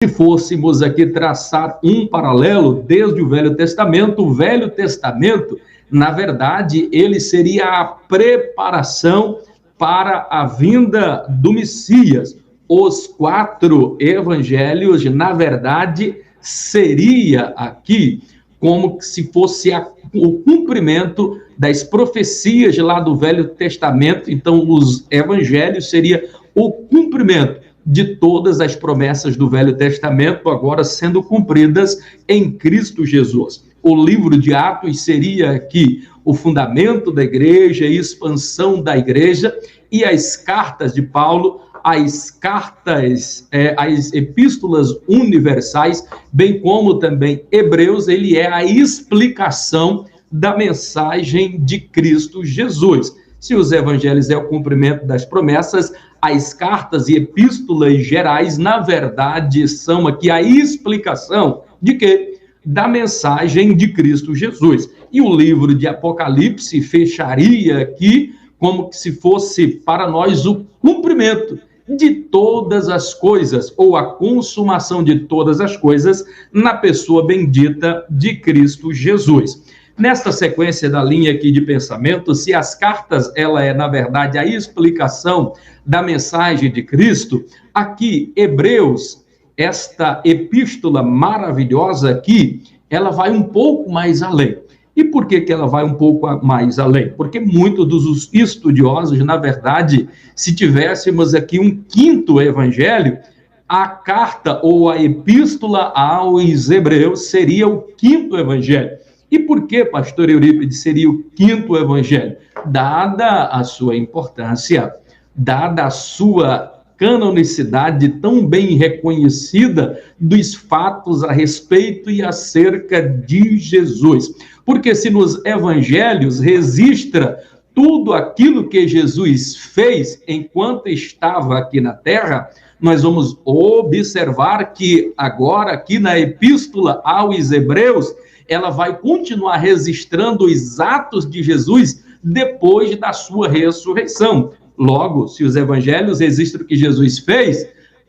Se fôssemos aqui traçar um paralelo desde o Velho Testamento, na verdade, ele seria a preparação para a vinda do Messias. Os 4 evangelhos, na verdade, seria aqui como se fosse o cumprimento das profecias lá do Velho Testamento. Então, os evangelhos seria o cumprimento de todas as promessas do Velho Testamento, agora sendo cumpridas em Cristo Jesus. O livro de Atos seria aqui o fundamento da igreja, a expansão da igreja, e as cartas de Paulo, as epístolas universais, bem como também Hebreus, ele é a explicação da mensagem de Cristo Jesus. Se os evangelhos é o cumprimento das promessas, as cartas e epístolas gerais, na verdade, são aqui a explicação de quê? Da mensagem de Cristo Jesus. E o livro de Apocalipse fecharia aqui como se fosse para nós o cumprimento de todas as coisas, ou a consumação de todas as coisas na pessoa bendita de Cristo Jesus. Nesta sequência da linha aqui de pensamento, se as cartas, ela é, na verdade, a explicação da mensagem de Cristo, aqui, Hebreus, esta epístola maravilhosa aqui, ela vai um pouco mais além. E por que ela vai um pouco mais além? Porque muitos dos estudiosos, na verdade, se tivéssemos aqui um 5º evangelho, a carta ou a epístola aos Hebreus seria o 5º evangelho. E por que, pastor Eurípides, seria o 5º evangelho? Dada a sua importância, dada a sua canonicidade tão bem reconhecida dos fatos a respeito e acerca de Jesus. Porque se nos evangelhos registra tudo aquilo que Jesus fez enquanto estava aqui na terra, nós vamos observar que agora aqui na epístola aos Hebreus, ela vai continuar registrando os atos de Jesus depois da sua ressurreição. Logo, se os evangelhos registram o que Jesus fez,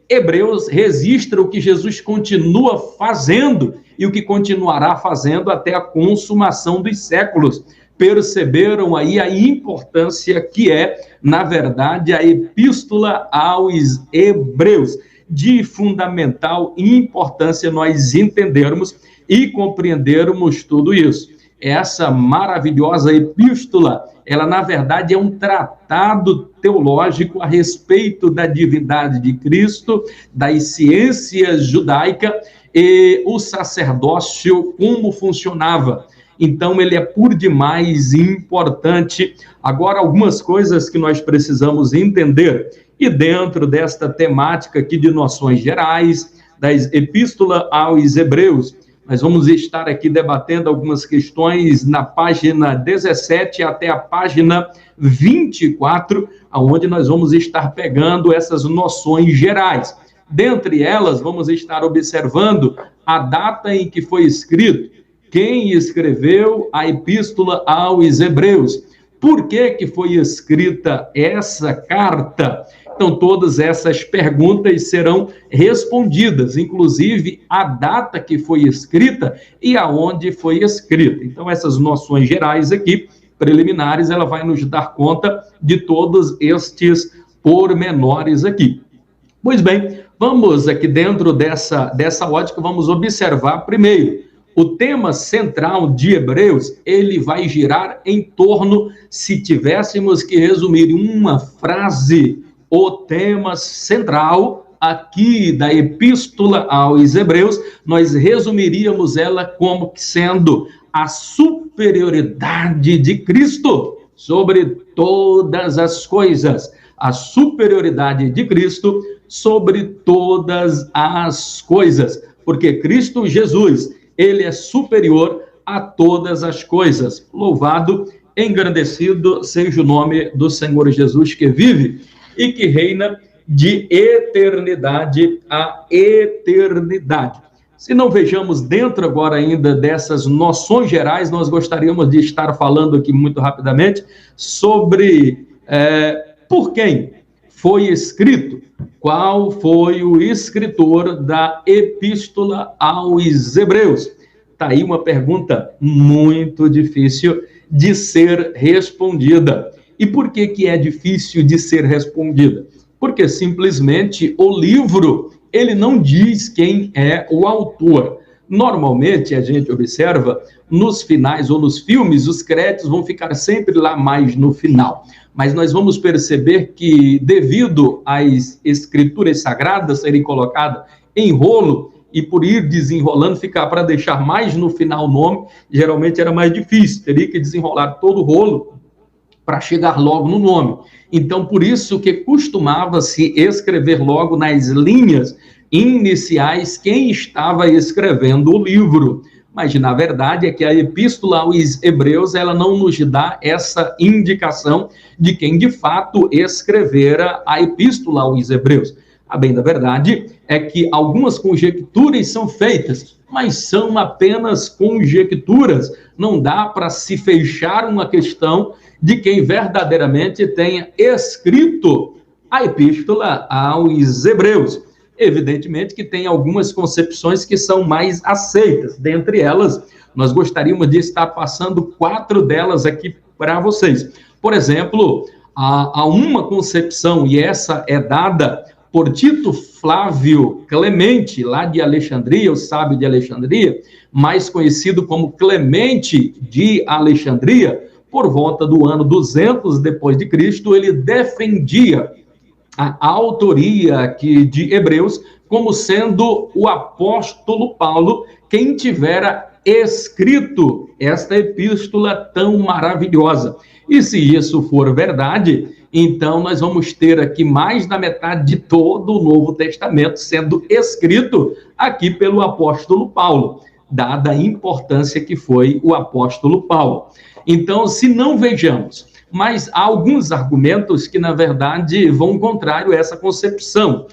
Hebreus registra o que Jesus continua fazendo e o que continuará fazendo até a consumação dos séculos. Perceberam aí a importância que é, na verdade, a epístola aos Hebreus. De fundamental importância nós entendermos e compreendermos tudo isso. Essa maravilhosa epístola, ela na verdade é um tratado teológico a respeito da divindade de Cristo, das ciências judaicas e o sacerdócio, como funcionava. Então, ele é por demais importante. Agora, algumas coisas que nós precisamos entender. E dentro desta temática aqui de noções gerais, das epístolas aos Hebreus, nós vamos estar aqui debatendo algumas questões na página 17 até a página 24, onde nós vamos estar pegando essas noções gerais. Dentre elas, vamos estar observando a data em que foi escrito, quem escreveu a epístola aos Hebreus, por que foi escrita essa carta. Então, todas essas perguntas serão respondidas, inclusive a data que foi escrita e aonde foi escrita. Então, essas noções gerais aqui, preliminares, ela vai nos dar conta de todos estes pormenores aqui. Pois bem, vamos aqui dentro dessa ótica, vamos observar primeiro, o tema central de Hebreus, ele vai girar em torno, se tivéssemos que resumir em uma frase, o tema central aqui da epístola aos Hebreus, nós resumiríamos ela como sendo a superioridade de Cristo sobre todas as coisas. A superioridade de Cristo sobre todas as coisas. Porque Cristo Jesus, ele é superior a todas as coisas. Louvado, engrandecido seja o nome do Senhor Jesus que vive e que reina de eternidade a eternidade. Se não vejamos dentro agora ainda dessas noções gerais, nós gostaríamos de estar falando aqui muito rapidamente sobre por quem foi escrito Qual foi o escritor da Epístola aos Hebreus? Está aí uma pergunta muito difícil de ser respondida. E por que é difícil de ser respondida? Porque simplesmente o livro, ele não diz quem é o autor. Normalmente, a gente observa, nos finais ou nos filmes, os créditos vão ficar sempre lá mais no final. Mas nós vamos perceber que, devido às escrituras sagradas serem colocadas em rolo, e por ir desenrolando, ficar para deixar mais no final o nome, geralmente era mais difícil, teria que desenrolar todo o rolo para chegar logo no nome. Então, por isso que costumava-se escrever logo nas linhas iniciais quem estava escrevendo o livro. Mas, na verdade, é que a Epístola aos Hebreus, ela não nos dá essa indicação de quem, de fato, escrevera a Epístola aos Hebreus. A bem da verdade é que algumas conjecturas são feitas, mas são apenas conjecturas. Não dá para se fechar uma questão de quem verdadeiramente tenha escrito a Epístola aos Hebreus. Evidentemente que tem algumas concepções que são mais aceitas. Dentre elas, nós gostaríamos de estar passando 4 delas aqui para vocês. Por exemplo, há uma concepção, e essa é dada por Tito Flávio Clemente, lá de Alexandria, o sábio de Alexandria, mais conhecido como Clemente de Alexandria. Por volta do ano 200 depois de Cristo, ele defendia a autoria aqui de Hebreus como sendo o apóstolo Paulo quem tivera escrito esta epístola tão maravilhosa. E se isso for verdade, então nós vamos ter aqui mais da metade de todo o Novo Testamento sendo escrito aqui pelo apóstolo Paulo, dada a importância que foi o apóstolo Paulo. Então, se não vejamos, mas há alguns argumentos que, na verdade, vão contrário a essa concepção.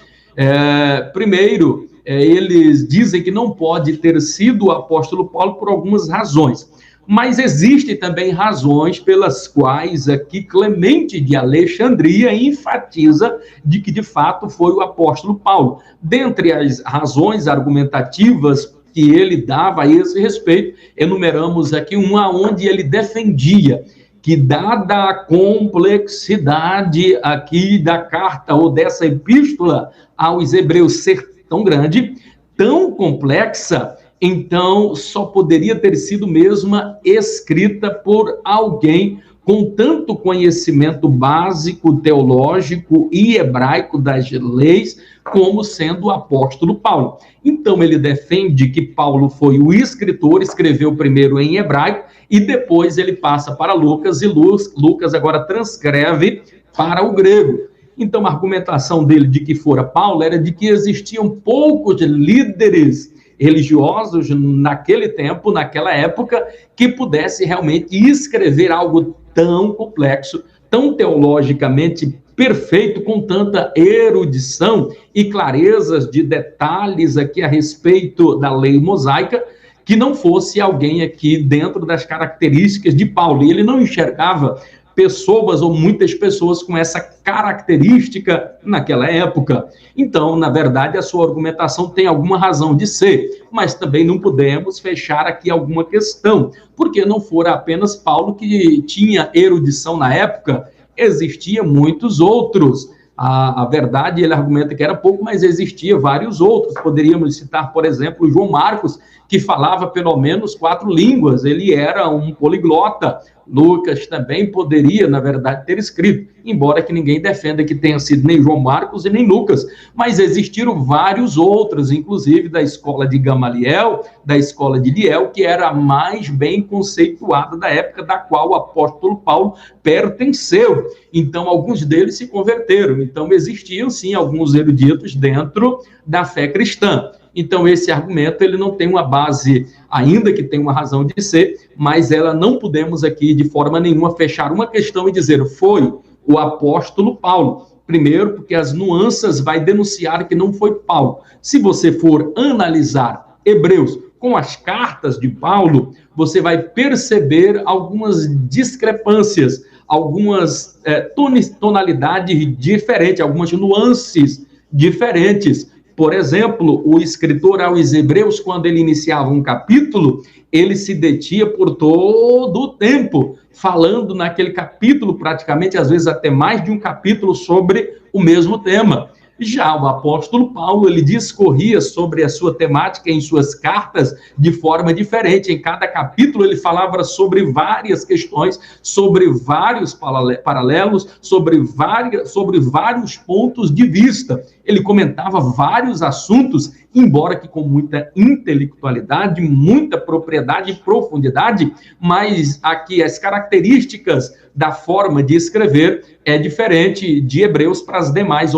Primeiro, eles dizem que não pode ter sido o apóstolo Paulo por algumas razões, mas existem também razões pelas quais aqui Clemente de Alexandria enfatiza de que, de fato, foi o apóstolo Paulo. Dentre as razões argumentativas que ele dava a esse respeito, enumeramos aqui uma onde ele defendia que, dada a complexidade aqui da carta ou dessa epístola aos Hebreus ser tão grande, tão complexa, então só poderia ter sido mesma escrita por alguém com tanto conhecimento básico, teológico e hebraico das leis, como sendo o apóstolo Paulo. Então, ele defende que Paulo foi o escritor, escreveu primeiro em hebraico, e depois ele passa para Lucas, e Lucas agora transcreve para o grego. Então, a argumentação dele de que fora Paulo era de que existiam poucos líderes religiosos naquele tempo, naquela época, que pudesse realmente escrever algo tão complexo, tão teologicamente perfeito, com tanta erudição e clarezas de detalhes aqui a respeito da lei mosaica, que não fosse alguém aqui dentro das características de Paulo. E ele não enxergava pessoas ou muitas pessoas com essa característica naquela época. Então, na verdade, a sua argumentação tem alguma razão de ser, mas também não podemos fechar aqui alguma questão, porque não fora apenas Paulo que tinha erudição na época, existia muitos outros. A verdade, ele argumenta que era pouco, mas existia vários outros. Poderíamos citar, por exemplo, João Marcos, que falava pelo menos 4 línguas, ele era um poliglota. Lucas também poderia, na verdade, ter escrito, embora que ninguém defenda que tenha sido nem João Marcos e nem Lucas, mas existiram vários outros, inclusive da escola de Gamaliel, da escola de Liel, que era a mais bem conceituada da época da qual o apóstolo Paulo pertenceu. Então, alguns deles se converteram. Então, existiam, sim, alguns eruditos dentro da fé cristã. Então, esse argumento, ele não tem uma base, ainda que tenha uma razão de ser, mas ela não podemos aqui, de forma nenhuma, fechar uma questão e dizer, foi o apóstolo Paulo. Primeiro, porque as nuances vai denunciar que não foi Paulo. Se você for analisar Hebreus com as cartas de Paulo, você vai perceber algumas discrepâncias, algumas tonalidades diferentes, algumas nuances diferentes. Por exemplo, o escritor aos Hebreus, quando ele iniciava um capítulo, ele se detinha por todo o tempo, falando naquele capítulo, praticamente, às vezes até mais de um capítulo, sobre o mesmo tema. Já o apóstolo Paulo, ele discorria sobre a sua temática em suas cartas de forma diferente. Em cada capítulo ele falava sobre várias questões, sobre vários paralelos, sobre vários pontos de vista. Ele comentava vários assuntos, embora que com muita intelectualidade, muita propriedade e profundidade, mas aqui as características da forma de escrever é diferente de Hebreus para as demais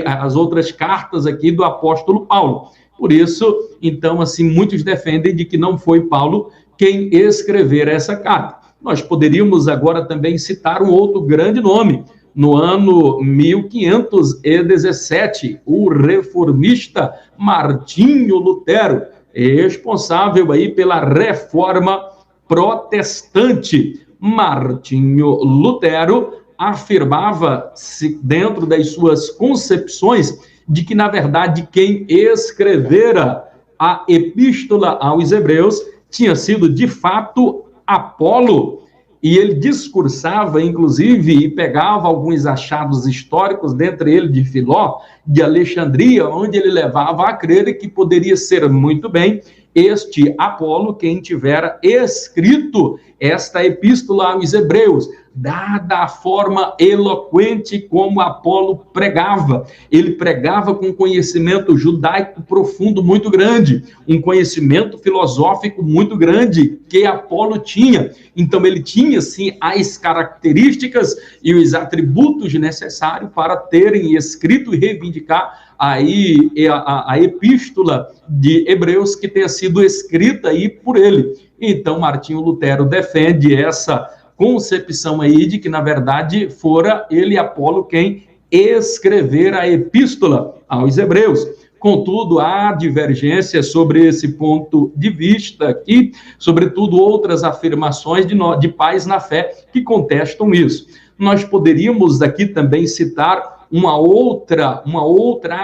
as outras cartas aqui do apóstolo Paulo. Por isso, então, assim, muitos defendem de que não foi Paulo quem escrever essa carta. Nós poderíamos agora também citar um outro grande nome. No ano 1517, o reformista Martinho Lutero, responsável aí pela reforma protestante. Martinho Lutero afirmava-se dentro das suas concepções de que, na verdade, quem escrevera a epístola aos Hebreus tinha sido, de fato, Apolo. E ele discursava, inclusive, e pegava alguns achados históricos, dentre eles de Filó, de Alexandria, onde ele levava a crer que poderia ser muito bem este Apolo quem tivera escrito esta epístola aos Hebreus, dada a forma eloquente como Apolo pregava. Ele pregava com conhecimento judaico profundo muito grande, um conhecimento filosófico muito grande que Apolo tinha. Então ele tinha, sim, as características e os atributos necessários para terem escrito e reivindicar aí a epístola de Hebreus que tenha sido escrita aí por ele. Então Martinho Lutero defende essa concepção aí de que, na verdade, fora ele, Apolo, quem escrever a epístola aos Hebreus. Contudo, há divergência sobre esse ponto de vista aqui, sobretudo outras afirmações de pais na fé que contestam isso. Nós poderíamos aqui também citar uma outra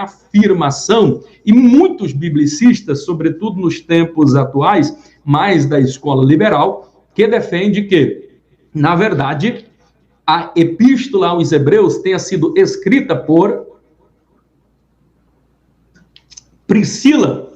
afirmação, e muitos biblicistas, sobretudo nos tempos atuais, mais da escola liberal, que defende que, na verdade, a epístola aos Hebreus tenha sido escrita por Priscila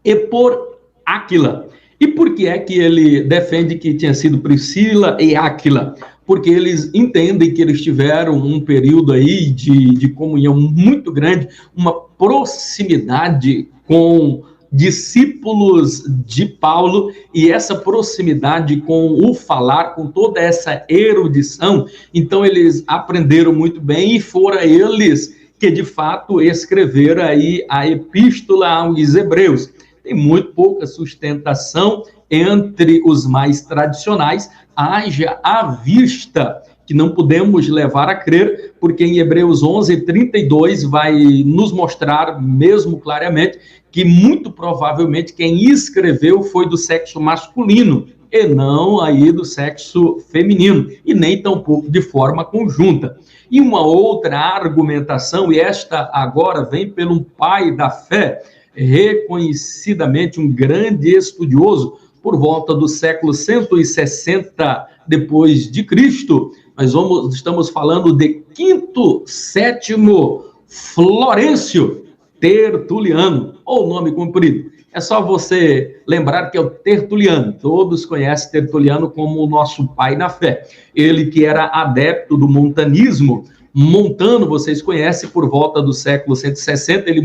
e por Áquila. E por que é que ele defende que tinha sido Priscila e Áquila? Porque eles entendem que eles tiveram um período aí de comunhão muito grande, uma proximidade com discípulos de Paulo, e essa proximidade com o falar, com toda essa erudição, então eles aprenderam muito bem e foram eles que de fato escreveram aí a epístola aos Hebreus. Tem muito pouca sustentação entre os mais tradicionais, haja à vista que não podemos levar a crer, porque em Hebreus 11:32 vai nos mostrar mesmo claramente que muito provavelmente quem escreveu foi do sexo masculino e não aí do sexo feminino, e nem tampouco de forma conjunta. E uma outra argumentação, e esta agora vem pelo pai da fé, reconhecidamente um grande estudioso, por volta do século 160 depois de Cristo, estamos falando de Quinto-Sétimo Florencio Tertuliano, ou nome comprido. É só você lembrar que é o Tertuliano. Todos conhecem Tertuliano como o nosso pai na fé. Ele que era adepto do montanismo. Montano, vocês conhecem, por volta do século 160, ele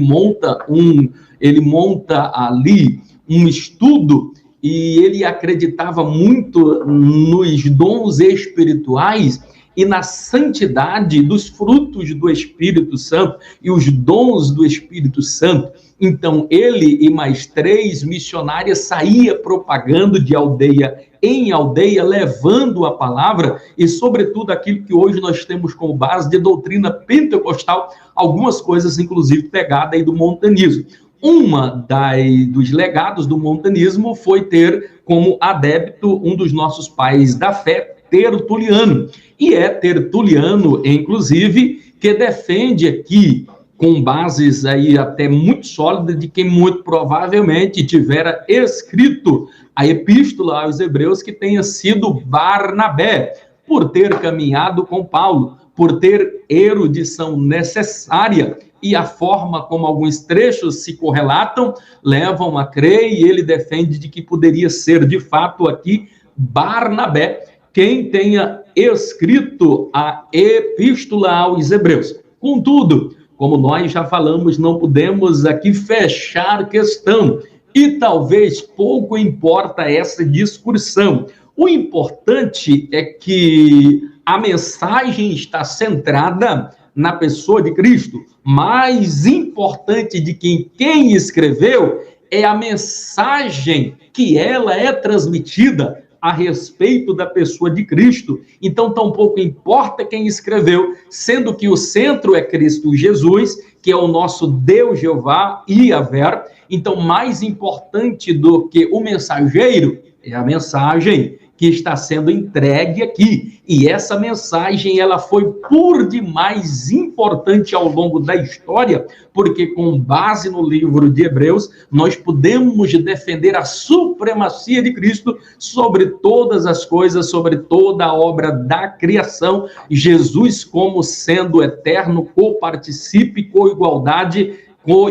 monta ali um estudo, e ele acreditava muito nos dons espirituais e na santidade dos frutos do Espírito Santo e os dons do Espírito Santo. Então, ele e mais 3 missionárias saía propagando de aldeia em aldeia, levando a palavra e, sobretudo, aquilo que hoje nós temos como base de doutrina pentecostal, algumas coisas, inclusive, pegadas aí do montanismo. Dos legados do montanismo foi ter como adepto um dos nossos pais da fé, Tertuliano. E é Tertuliano, inclusive, que defende aqui com bases aí até muito sólidas de quem muito provavelmente tivera escrito a epístola aos Hebreus, que tenha sido Barnabé, por ter caminhado com Paulo, por ter erudição necessária, e a forma como alguns trechos se correlatam levam a crer, e ele defende de que poderia ser de fato aqui Barnabé quem tenha escrito a epístola aos Hebreus. Contudo, como nós já falamos, não podemos aqui fechar questão, e talvez pouco importa essa discussão. O importante é que a mensagem está centrada na pessoa de Cristo. Mais importante de quem escreveu é a mensagem que ela é transmitida a respeito da pessoa de Cristo. Então, tampouco importa quem escreveu, sendo que o centro é Cristo Jesus, que é o nosso Deus Jeová e Yahvé. Então, mais importante do que o mensageiro é a mensagem que está sendo entregue aqui. E essa mensagem, ela foi por demais importante ao longo da história, porque com base no livro de Hebreus, nós podemos defender a supremacia de Cristo sobre todas as coisas, sobre toda a obra da criação, Jesus como sendo eterno, coparticipe, coigualdade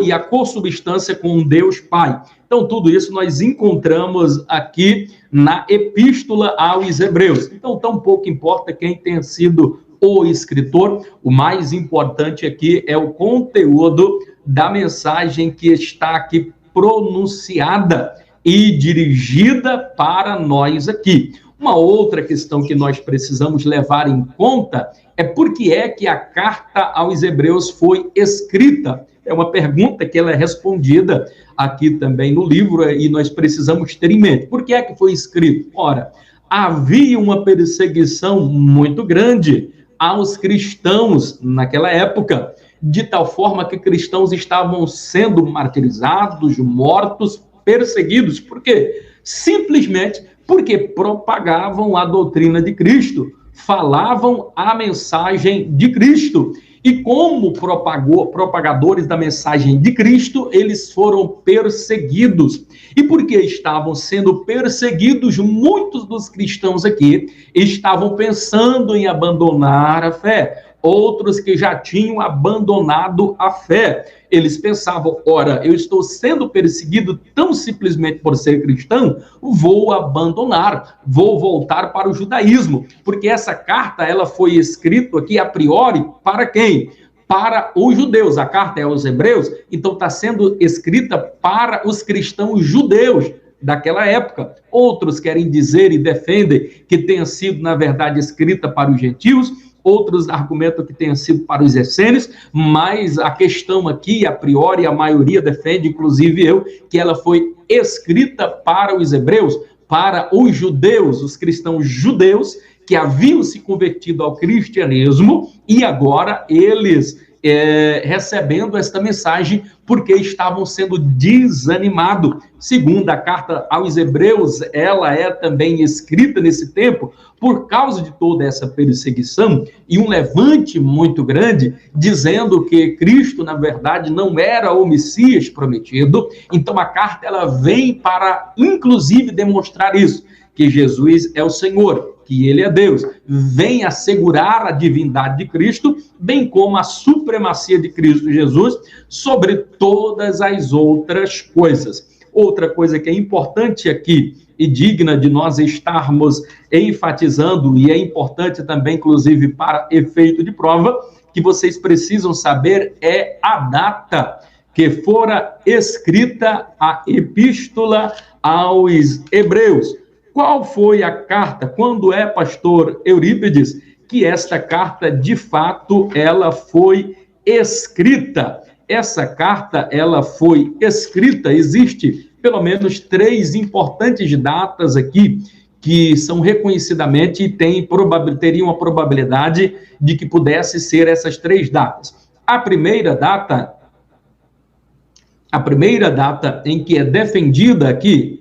e a consubstância com Deus Pai. Então, tudo isso nós encontramos aqui na Epístola aos Hebreus. Então, tão pouco importa quem tenha sido o escritor, o mais importante aqui é o conteúdo da mensagem que está aqui pronunciada e dirigida para nós aqui. Uma outra questão que nós precisamos levar em conta é por que é que a carta aos Hebreus foi escrita. É uma pergunta que ela é respondida aqui também no livro e nós precisamos ter em mente. Por que é que foi escrito? Ora, havia uma perseguição muito grande aos cristãos naquela época, de tal forma que cristãos estavam sendo martirizados, mortos, perseguidos. Por quê? Simplesmente porque propagavam a doutrina de Cristo, falavam a mensagem de Cristo. E como propagadores da mensagem de Cristo, eles foram perseguidos. E porque estavam sendo perseguidos, muitos dos cristãos aqui estavam pensando em abandonar a fé. Outros que já tinham abandonado a fé. Eles pensavam, ora, eu estou sendo perseguido tão simplesmente por ser cristão, vou abandonar, vou voltar para o judaísmo. Porque essa carta, ela foi escrita aqui a priori para quem? Para os judeus. A carta é aos Hebreus, então está sendo escrita para os cristãos judeus daquela época. Outros querem dizer e defendem que tenha sido, na verdade, escrita para os gentios. Outros argumentam que tenha sido para os essênios, mas a questão aqui, a priori, a maioria defende, inclusive eu, que ela foi escrita para os hebreus, para os judeus, os cristãos judeus, que haviam se convertido ao cristianismo, e agora eles recebendo esta mensagem, porque estavam sendo desanimados. Segundo a carta aos Hebreus, ela é também escrita nesse tempo, por causa de toda essa perseguição, e um levante muito grande, dizendo que Cristo, na verdade, não era o Messias prometido. Então a carta, ela vem para, inclusive, demonstrar isso, que Jesus é o Senhor, que ele é Deus, vem assegurar a divindade de Cristo, bem como a supremacia de Cristo Jesus sobre todas as outras coisas. Outra coisa que é importante aqui e digna de nós estarmos enfatizando, e é importante também, inclusive, para efeito de prova, que vocês precisam saber é a data que fora escrita a Epístola aos Hebreus. Qual foi a carta? Quando é, pastor Eurípides, que esta carta, de fato, ela foi escrita? Essa carta, ela foi escrita, existe pelo menos 3 importantes datas aqui, que são reconhecidamente e teriam a probabilidade de que pudesse ser essas 3 datas. A primeira data em que é defendida aqui,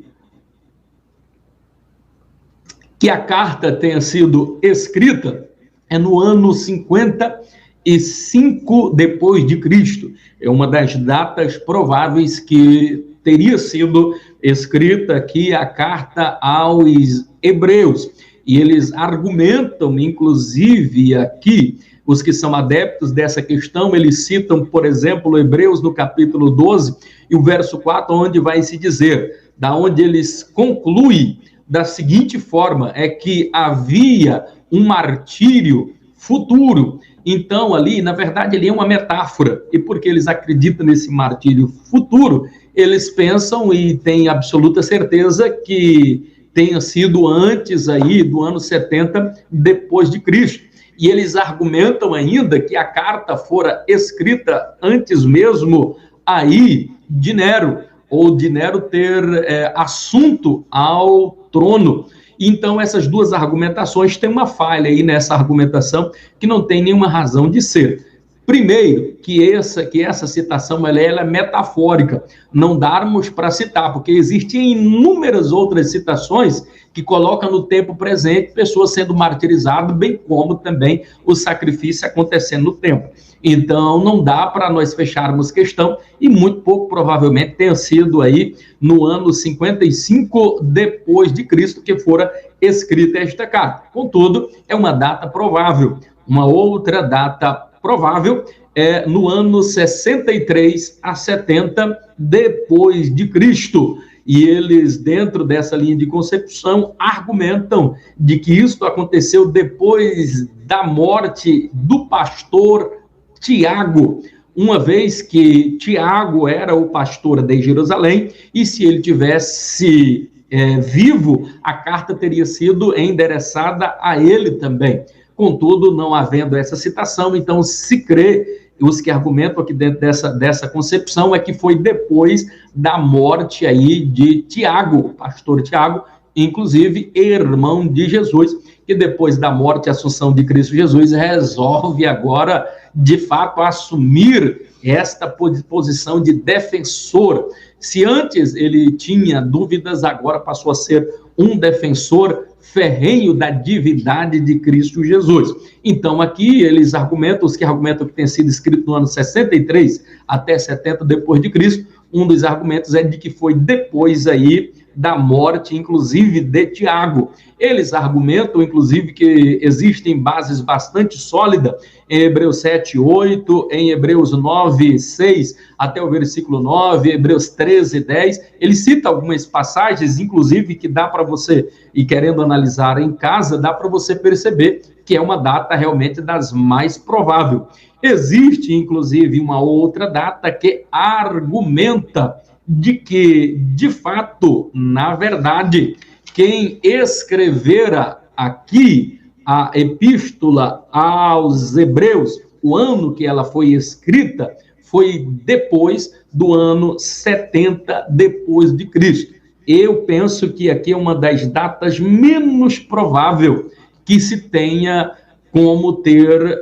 que a carta tenha sido escrita, é no ano 50 5 depois de Cristo. É uma das datas prováveis que teria sido escrita aqui a carta aos Hebreus. E eles argumentam, inclusive, aqui, os que são adeptos dessa questão, eles citam, por exemplo, Hebreus no capítulo 12 e o verso 4, onde vai se dizer, da onde eles concluem da seguinte forma, é que havia um martírio futuro. Então, ali, na verdade, ele é uma metáfora. E porque eles acreditam nesse martírio futuro, eles pensam e têm absoluta certeza que tenha sido antes aí do ano 70 depois de Cristo. E eles argumentam ainda que a carta fora escrita antes mesmo aí de Nero, ou de Nero ter assunto ao trono. Então, essas duas argumentações têm uma falha aí nessa argumentação que não tem nenhuma razão de ser. Primeiro, que essa citação ela é metafórica, não darmos para citar, porque existem inúmeras outras citações que colocam no tempo presente pessoas sendo martirizadas, bem como também o sacrifício acontecendo no tempo. Então, não dá para nós fecharmos questão, e muito pouco provavelmente tenha sido aí no ano 55 depois de Cristo que fora escrita esta carta. Contudo, é uma data provável. Uma outra data provável é no ano 63 a 70 depois de Cristo. E eles, dentro dessa linha de concepção, argumentam de que isso aconteceu depois da morte do pastor Tiago, uma vez que Tiago era o pastor de Jerusalém, e se ele tivesse vivo, a carta teria sido endereçada a ele também. Contudo, não havendo essa citação, então se crê, os que argumentam aqui dentro dessa concepção, é que foi depois da morte aí de Tiago, o pastor Tiago, inclusive irmão de Jesus, que depois da morte e assunção de Cristo Jesus, resolve agora, de fato, assumir esta posição de defensor. Se antes ele tinha dúvidas, agora passou a ser um defensor ferrenho da divindade de Cristo Jesus. Então, aqui eles argumentam, os que argumentam que tem sido escrito no ano 63 até 70 depois de Cristo, um dos argumentos é de que foi depois aí da morte, inclusive, de Tiago. Eles argumentam, inclusive, que existem bases bastante sólidas em Hebreus 7, 8, em Hebreus 9, 6, até o versículo 9, Hebreus 13, 10. Ele cita algumas passagens, inclusive, que dá para você, e querendo analisar em casa, dá para você perceber que é uma data realmente das mais prováveis. Existe, inclusive, uma outra data que argumenta de que, de fato, na verdade, quem escrevera aqui a epístola aos Hebreus, o ano que ela foi escrita, foi depois do ano 70 depois de Cristo. Eu penso que aqui é uma das datas menos provável que se tenha como ter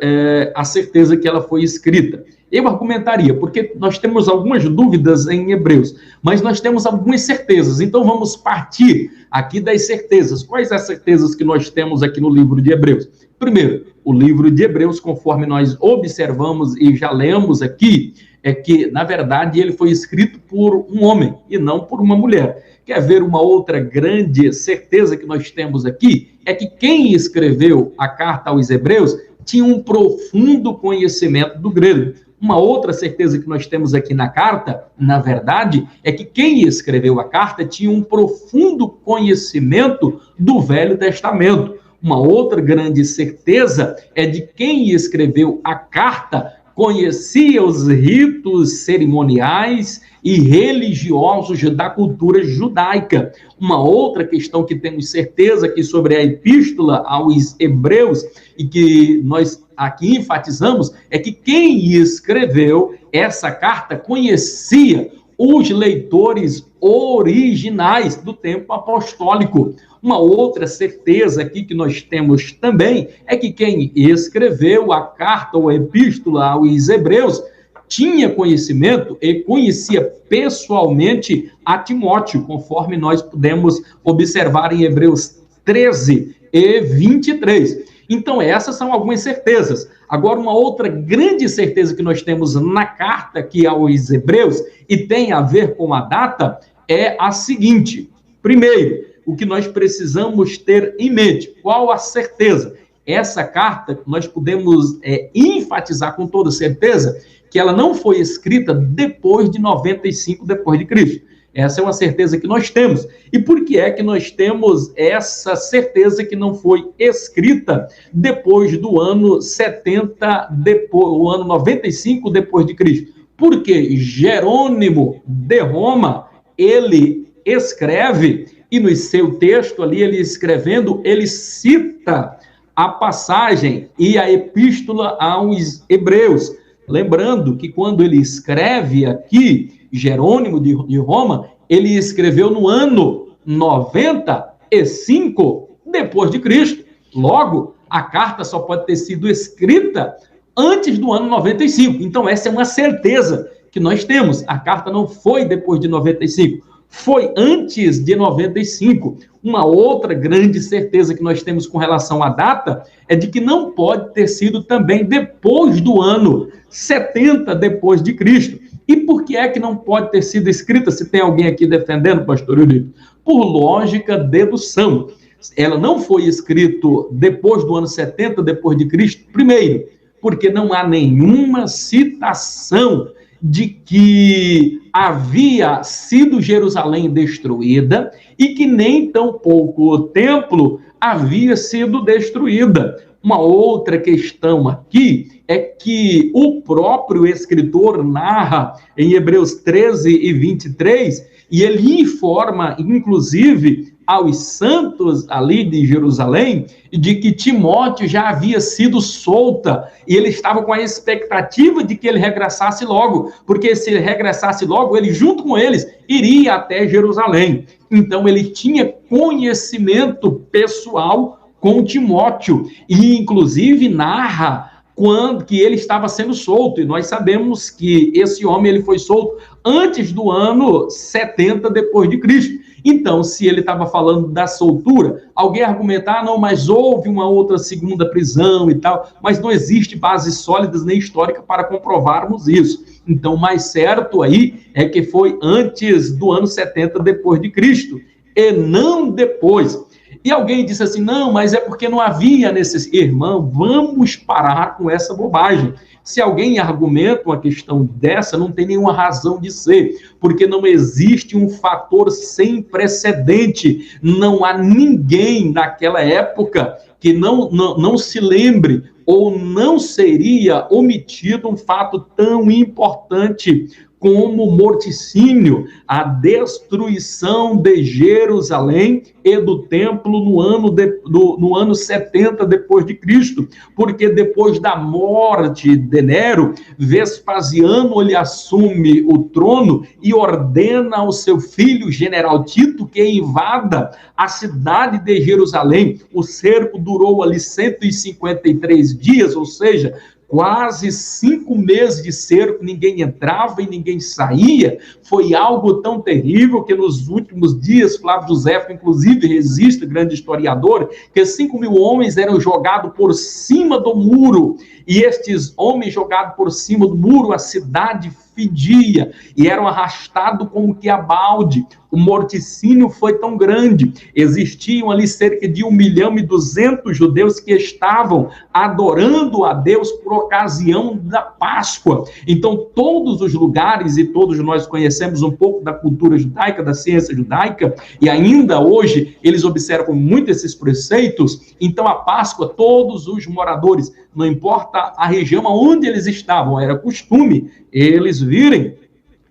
a certeza que ela foi escrita. Eu argumentaria, porque nós temos algumas dúvidas em Hebreus, mas nós temos algumas certezas. Então, vamos partir aqui das certezas. Quais as certezas que nós temos aqui no livro de Hebreus? Primeiro, o livro de Hebreus, conforme nós observamos e já lemos aqui, é que, na verdade, ele foi escrito por um homem e não por uma mulher. Quer ver uma outra grande certeza que nós temos aqui? É que quem escreveu a carta aos Hebreus tinha um profundo conhecimento do grego. Uma outra certeza que nós temos aqui na carta, na verdade, é que quem escreveu a carta tinha um profundo conhecimento do Velho Testamento. Uma outra grande certeza é de quem escreveu a carta conhecia os ritos cerimoniais e religiosos da cultura judaica. Uma outra questão que temos certeza que sobre a epístola aos Hebreus e que nós aqui enfatizamos é que quem escreveu essa carta conhecia os leitores originais do tempo apostólico. Uma outra certeza aqui que nós temos também é que quem escreveu a carta ou a epístola aos Hebreus tinha conhecimento e conhecia pessoalmente a Timóteo, conforme nós podemos observar em Hebreus 13 e 23. Então, essas são algumas certezas. Agora, uma outra grande certeza que nós temos na carta aqui aos Hebreus, e tem a ver com a data, é a seguinte. Primeiro, o que nós precisamos ter em mente, qual a certeza? Essa carta, nós podemos enfatizar com toda certeza que ela não foi escrita depois de 95 depois de Cristo. Essa é uma certeza que nós temos. E por que é que nós temos essa certeza que não foi escrita depois do ano 70, o ano 95 depois de Cristo? Porque Jerônimo de Roma, ele escreve, e no seu texto ali, ele escrevendo, ele cita a passagem e a epístola aos Hebreus. Lembrando que quando ele escreve aqui, Jerônimo de Roma, ele escreveu no ano 95 depois de Cristo. Logo, a carta só pode ter sido escrita antes do ano 95. Então, essa é uma certeza que nós temos. A carta não foi depois de 95, foi antes de 95. Uma outra grande certeza que nós temos com relação à data é de que não pode ter sido também depois do ano 70 depois de Cristo. E por que é que não pode ter sido escrita, se tem alguém aqui defendendo, pastor Eurico? Por lógica, dedução. Ela não foi escrita depois do ano 70 depois de Cristo, primeiro, porque não há nenhuma citação de que havia sido Jerusalém destruída e que nem tampouco o templo havia sido destruída. Uma outra questão aqui é que o próprio escritor narra em Hebreus 13 e 23, e ele informa, inclusive, aos santos ali de Jerusalém, de que Timóteo já havia sido solta, e ele estava com a expectativa de que ele regressasse logo, porque se ele regressasse logo, ele junto com eles iria até Jerusalém. Então ele tinha conhecimento pessoal com Timóteo, e inclusive narra quando que ele estava sendo solto, e nós sabemos que esse homem ele foi solto antes do ano 70 depois de Cristo. Então, se ele estava falando da soltura, alguém argumentar, não, mas houve uma outra segunda prisão e tal, mas não existe bases sólidas nem histórica para comprovarmos isso. Então, o mais certo aí é que foi antes do ano 70 depois de Cristo, e não depois. E alguém disse assim, não, mas é porque não havia necessidade. Irmão, vamos parar com essa bobagem. Se alguém argumenta uma questão dessa, não tem nenhuma razão de ser, porque não existe um fator sem precedente. Não há ninguém naquela época que não se lembre ou não seria omitido um fato tão importante como o morticínio, a destruição de Jerusalém e do templo no ano 70 depois de Cristo, porque depois da morte de Nero, Vespasiano ele assume o trono e ordena ao seu filho, general Tito, que invada a cidade de Jerusalém. O cerco durou ali 153 dias, ou seja, quase 5 meses de cerco, ninguém entrava e ninguém saía. Foi algo tão terrível que nos últimos dias, Flávio José, inclusive, registra, grande historiador, que 5.000 homens eram jogados por cima do muro, e estes homens jogados por cima do muro, a cidade fedia, e eram arrastados como que a balde. O morticínio foi tão grande, existiam ali cerca de 1.200.000 judeus que estavam adorando a Deus por ocasião da Páscoa. Então, todos os lugares, e todos nós conhecemos um pouco da cultura judaica, da ciência judaica, e ainda hoje eles observam muito esses preceitos. Então, a Páscoa, todos os moradores, não importa a região onde eles estavam, era costume eles virem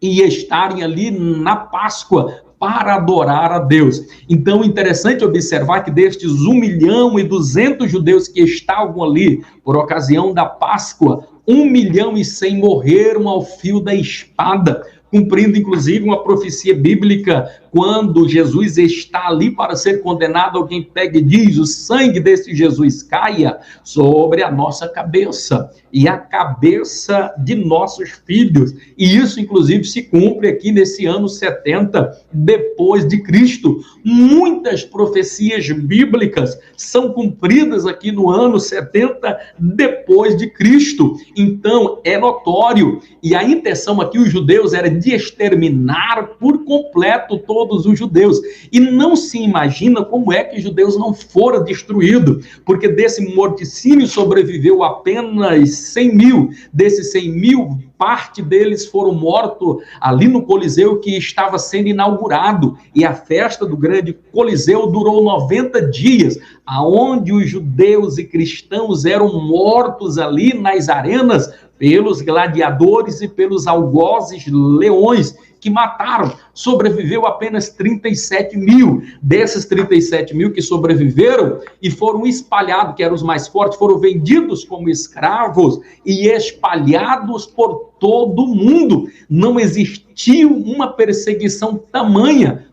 e estarem ali na Páscoa para adorar a Deus. Então, interessante observar que destes 1.200.000 judeus que estavam ali por ocasião da Páscoa, 1.100.000 morreram ao fio da espada, cumprindo, inclusive, uma profecia bíblica quando Jesus está ali para ser condenado, alguém pega e diz: o sangue desse Jesus caia sobre a nossa cabeça e a cabeça de nossos filhos. E isso, inclusive, se cumpre aqui nesse ano 70 depois de Cristo. Muitas profecias bíblicas são cumpridas aqui no ano 70 depois de Cristo. Então, é notório. E a intenção aqui, os judeus, era de exterminar por completo todos os judeus. E não se imagina como é que os judeus não foram destruídos, porque desse morticínio sobreviveu apenas 100 mil. Desses 100 mil, parte deles foram mortos ali no Coliseu, que estava sendo inaugurado. E a festa do grande Coliseu durou 90 dias, aonde os judeus e cristãos eram mortos ali nas arenas pelos gladiadores e pelos algozes leões que mataram. Sobreviveu apenas 37 mil. Desses 37 mil que sobreviveram e foram espalhados, que eram os mais fortes, foram vendidos como escravos e espalhados por todo o mundo. Não existiu uma perseguição tamanha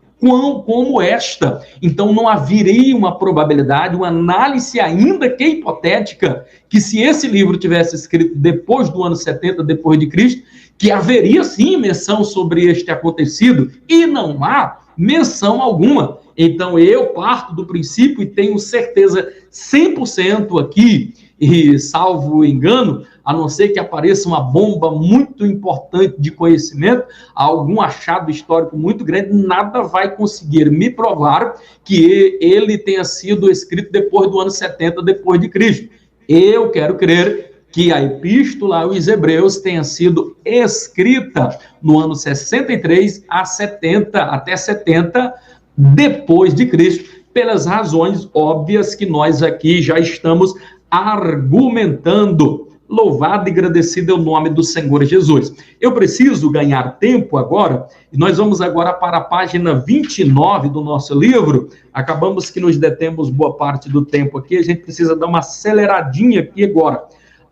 como esta. Então não haveria uma probabilidade, uma análise ainda que hipotética, que se esse livro tivesse escrito depois do ano 70 depois de Cristo, que haveria sim menção sobre este acontecido, e não há menção alguma. Então eu parto do princípio e tenho certeza 100% aqui, e salvo engano, a não ser que apareça uma bomba muito importante de conhecimento, algum achado histórico muito grande, nada vai conseguir me provar que ele tenha sido escrito depois do ano 70 depois de Cristo. Eu quero crer que a epístola aos Hebreus tenha sido escrita no ano 63 até 70 depois de Cristo, pelas razões óbvias que nós aqui já estamos argumentando. Louvado e agradecido é o nome do Senhor Jesus. Eu preciso ganhar tempo agora, e nós vamos agora para a página 29 do nosso livro. Acabamos que nos detemos boa parte do tempo aqui, a gente precisa dar uma aceleradinha aqui agora.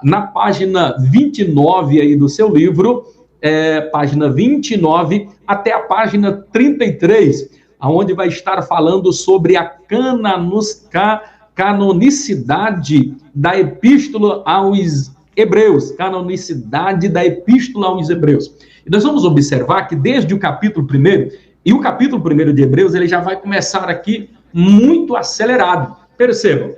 Na página 29 aí do seu livro, página 29 até a página 33, onde vai estar falando sobre a canonicidade da epístola aos Hebreus, canonicidade da epístola aos Hebreus. E nós vamos observar que desde o capítulo 1, e o capítulo 1 de Hebreus, ele já vai começar aqui muito acelerado. Percebam,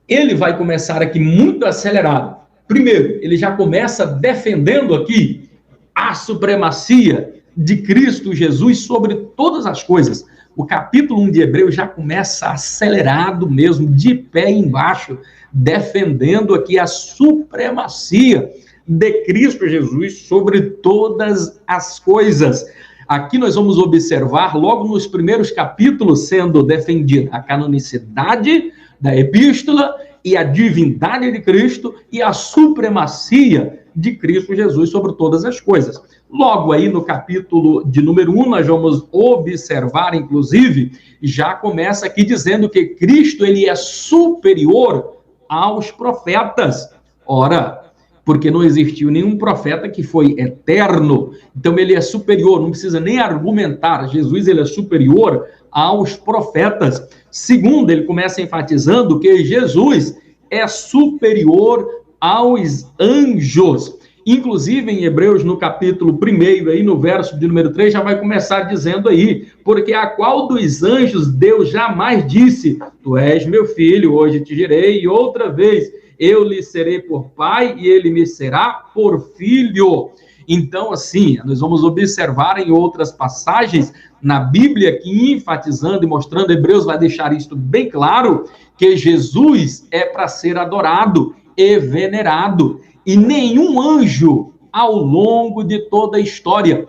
ele vai começar aqui muito acelerado. Primeiro, ele já começa defendendo aqui a supremacia de Cristo Jesus sobre todas as coisas. O capítulo 1 de Hebreus já começa acelerado mesmo, de pé embaixo, defendendo aqui a supremacia de Cristo Jesus sobre todas as coisas. Aqui nós vamos observar, logo nos primeiros capítulos, sendo defendida a canonicidade da epístola e a divindade de Cristo e a supremacia de Cristo Jesus sobre todas as coisas. Logo aí no capítulo de número 1, nós vamos observar, inclusive, já começa aqui dizendo que Cristo ele é superior aos profetas. Ora, porque não existiu nenhum profeta que foi eterno, então ele é superior, não precisa nem argumentar, Jesus ele é superior aos profetas. Segundo, ele começa enfatizando que Jesus é superior aos anjos. Inclusive, em Hebreus, no capítulo 1, aí no verso de número 3, já vai começar dizendo aí, porque a qual dos anjos Deus jamais disse, tu és meu filho, hoje te gerei, e outra vez eu lhe serei por pai, e ele me será por filho. Então, assim, nós vamos observar em outras passagens na Bíblia, aqui enfatizando e mostrando, Hebreus vai deixar isso bem claro, que Jesus é para ser adorado e venerado. E nenhum anjo, ao longo de toda a história,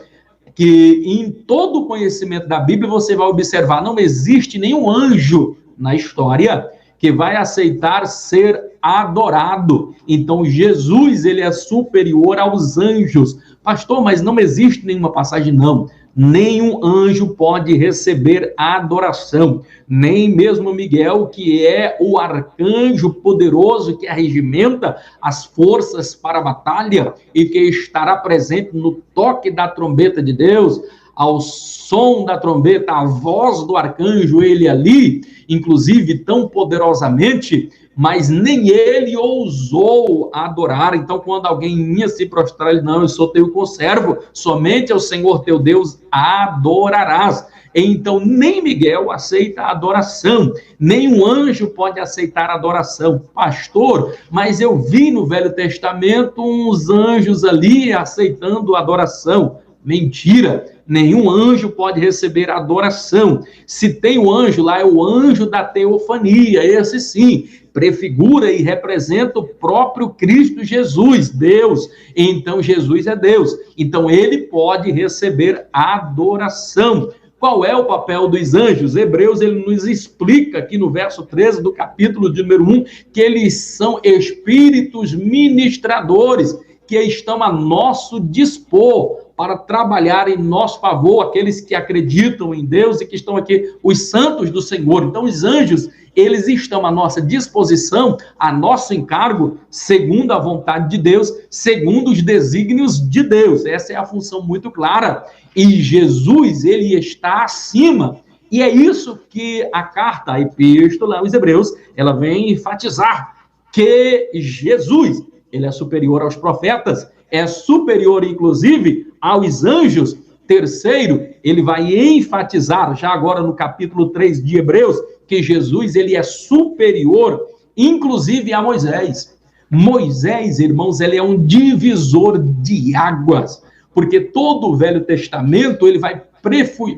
que em todo o conhecimento da Bíblia você vai observar, não existe nenhum anjo na história que vai aceitar ser adorado. Então, Jesus, ele é superior aos anjos. Pastor, mas não existe nenhuma passagem, não. Nenhum anjo pode receber adoração, nem mesmo Miguel, que é o arcanjo poderoso que arregimenta as forças para a batalha e que estará presente no toque da trombeta de Deus, ao som da trombeta, a voz do arcanjo, ele ali, inclusive tão poderosamente, mas nem ele ousou adorar. Então, quando alguém ia se prostrar, ele, não, eu sou teu conservo, somente ao Senhor teu Deus adorarás. Então, nem Miguel aceita a adoração, nem um anjo pode aceitar a adoração. Pastor, mas eu vi no Velho Testamento uns anjos ali aceitando a adoração. Mentira, nenhum anjo pode receber adoração. Se tem um anjo lá, é o anjo da teofania, esse sim, prefigura e representa o próprio Cristo Jesus, Deus. Então, Jesus é Deus. Então, ele pode receber adoração. Qual é o papel dos anjos? Hebreus, ele nos explica aqui no verso 13 do capítulo de número 1, que eles são espíritos ministradores, que estão a nosso dispor para trabalhar em nosso favor, aqueles que acreditam em Deus e que estão aqui, os santos do Senhor. Então, os anjos, eles estão à nossa disposição, a nosso encargo, segundo a vontade de Deus, segundo os desígnios de Deus. Essa é a função muito clara. E Jesus, ele está acima. E é isso que a carta, a epístola aos Hebreus, ela vem enfatizar, que Jesus, ele é superior aos profetas, é superior, inclusive, aos anjos. Terceiro, ele vai enfatizar, já agora no capítulo 3 de Hebreus, que Jesus, ele é superior, inclusive, a Moisés. Moisés, irmãos, ele é um divisor de águas, porque todo o Velho Testamento, ele vai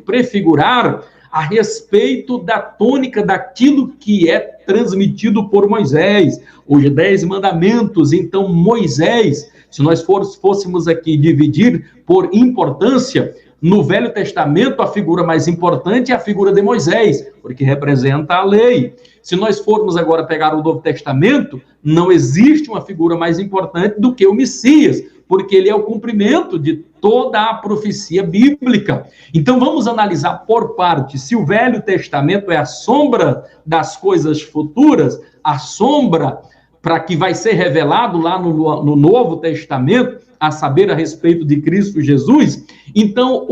prefigurar a respeito da tônica daquilo que é transmitido por Moisés, os 10 mandamentos. Então, Moisés, se nós fôssemos aqui dividir por importância, no Velho Testamento, a figura mais importante é a figura de Moisés, porque representa a lei. Se nós formos agora pegar o Novo Testamento, não existe uma figura mais importante do que o Messias, porque ele é o cumprimento de toda a profecia bíblica. Então, vamos analisar por parte. Se o Velho Testamento é a sombra das coisas futuras, a sombra para que vai ser revelado lá no Novo Testamento, a saber, a respeito de Cristo Jesus, então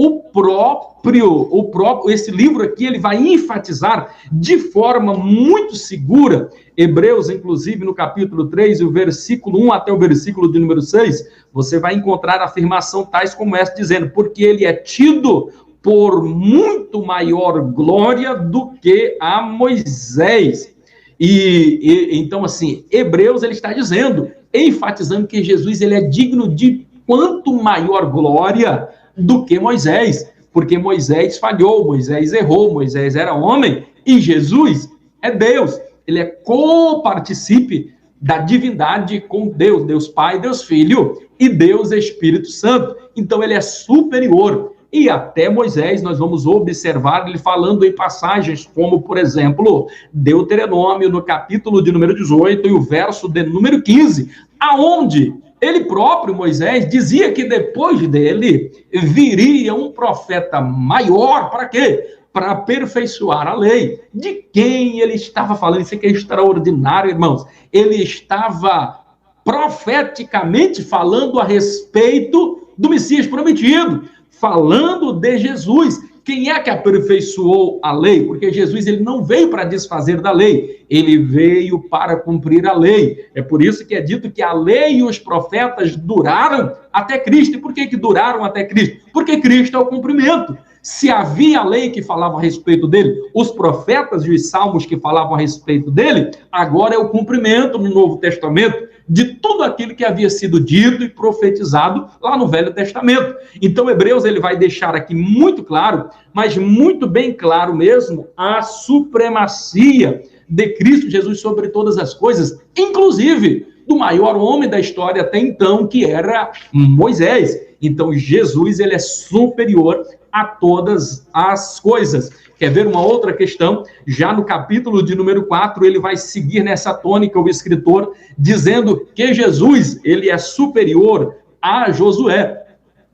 esse livro aqui, ele vai enfatizar de forma muito segura, Hebreus, inclusive, no capítulo 3, o versículo 1 até o versículo de número 6, você vai encontrar afirmação tais como essa, dizendo, porque ele é tido por muito maior glória do que a Moisés. Então, assim, Hebreus, ele está dizendo, enfatizando que Jesus, ele é digno de quanto maior glória do que Moisés, porque Moisés falhou, Moisés errou, Moisés era homem, e Jesus é Deus, ele é coparticipe da divindade com Deus, Deus Pai, Deus Filho e Deus Espírito Santo. Então, ele é superior. E até Moisés, nós vamos observar ele falando em passagens como, por exemplo, Deuteronômio, no capítulo de número 18 e o verso de número 15, aonde ele próprio, Moisés, dizia que depois dele viria um profeta maior, para quê? Para aperfeiçoar a lei. De quem ele estava falando? Isso aqui é extraordinário, irmãos. Ele estava profeticamente falando a respeito do Messias prometido, falando de Jesus. Quem é que aperfeiçoou a lei? Porque Jesus, ele não veio para desfazer da lei, ele veio para cumprir a lei. É por isso que é dito que a lei e os profetas duraram até Cristo. E por que duraram até Cristo? Porque Cristo é o cumprimento. Se havia a lei que falava a respeito dele, os profetas e os salmos que falavam a respeito dele, agora é o cumprimento no Novo Testamento de tudo aquilo que havia sido dito e profetizado lá no Velho Testamento. Então, Hebreus, ele vai deixar aqui muito claro, mas muito bem claro mesmo, a supremacia de Cristo Jesus sobre todas as coisas, inclusive do maior homem da história até então, que era Moisés. Então, Jesus, ele é superior a todas as coisas. Quer ver uma outra questão? Já no capítulo de número 4, ele vai seguir nessa tônica, o escritor, dizendo que Jesus, ele é superior a Josué.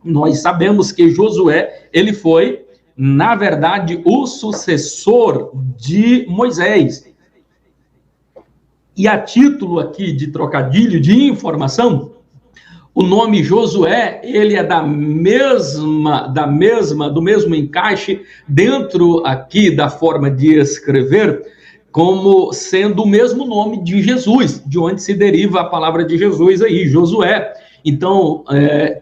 Nós sabemos que Josué, ele foi, na verdade, o sucessor de Moisés. E a título aqui de trocadilho, de informação, O nome Josué, ele é do mesmo encaixe dentro aqui da forma de escrever, como sendo o mesmo nome de Jesus, de onde se deriva a palavra de Jesus aí, Josué. Então,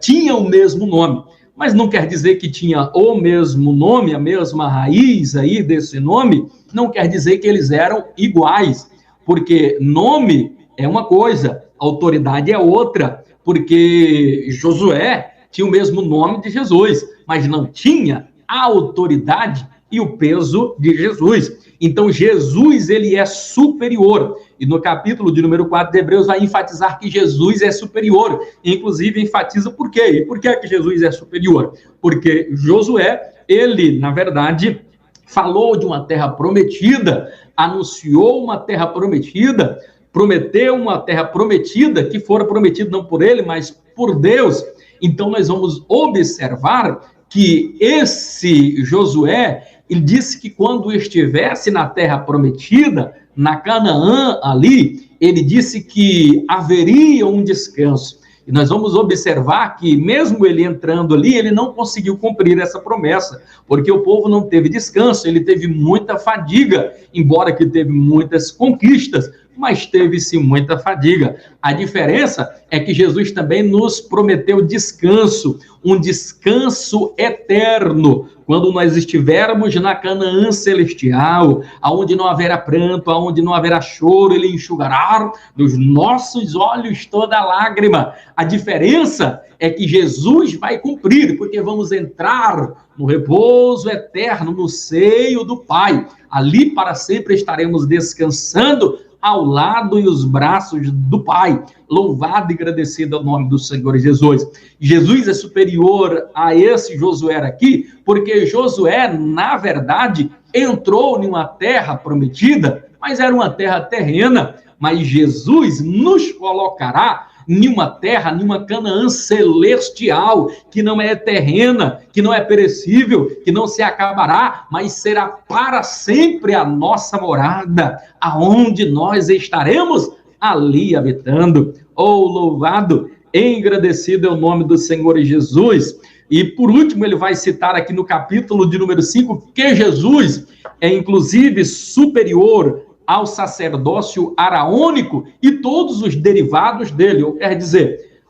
tinha o mesmo nome, mas não quer dizer que tinha o mesmo nome, a mesma raiz aí desse nome, não quer dizer que eles eram iguais, porque nome é uma coisa, autoridade é outra, porque Josué tinha o mesmo nome de Jesus, mas não tinha a autoridade e o peso de Jesus. Então, Jesus, ele é superior. E no capítulo de número 4 de Hebreus vai enfatizar que Jesus é superior. Inclusive, enfatiza por quê? E por que que Jesus é superior? Porque Josué, ele, na verdade, falou de uma terra prometida, anunciou uma terra prometida, prometeu uma terra prometida, que fora prometida não por ele, mas por Deus. Então, nós vamos observar que esse Josué, ele disse que quando estivesse na terra prometida, na Canaã ali, ele disse que haveria um descanso. E nós vamos observar que, mesmo ele entrando ali, ele não conseguiu cumprir essa promessa, porque o povo não teve descanso, ele teve muita fadiga, embora que teve muitas conquistas, mas teve-se muita fadiga. A diferença é que Jesus também nos prometeu descanso, um descanso eterno, quando nós estivermos na Canaã celestial, aonde não haverá pranto, aonde não haverá choro, ele enxugará dos nossos olhos toda lágrima. A diferença é que Jesus vai cumprir, porque vamos entrar no repouso eterno, no seio do Pai. Ali para sempre estaremos descansando ao lado e os braços do Pai. Louvado e agradecido ao nome do Senhor Jesus. Jesus é superior a esse Josué aqui, porque Josué, na verdade, entrou em uma terra prometida, mas era uma terra terrena. Mas Jesus nos colocará em uma terra, em uma Canaã celestial, que não é terrena, que não é perecível, que não se acabará, mas será para sempre a nossa morada, aonde nós estaremos ali habitando. Oh, louvado e agradecido é o nome do Senhor Jesus. E por último, ele vai citar aqui no capítulo de número 5, que Jesus é inclusive superior ao sacerdócio araônico e todos os derivados dele. Eu quero dizer,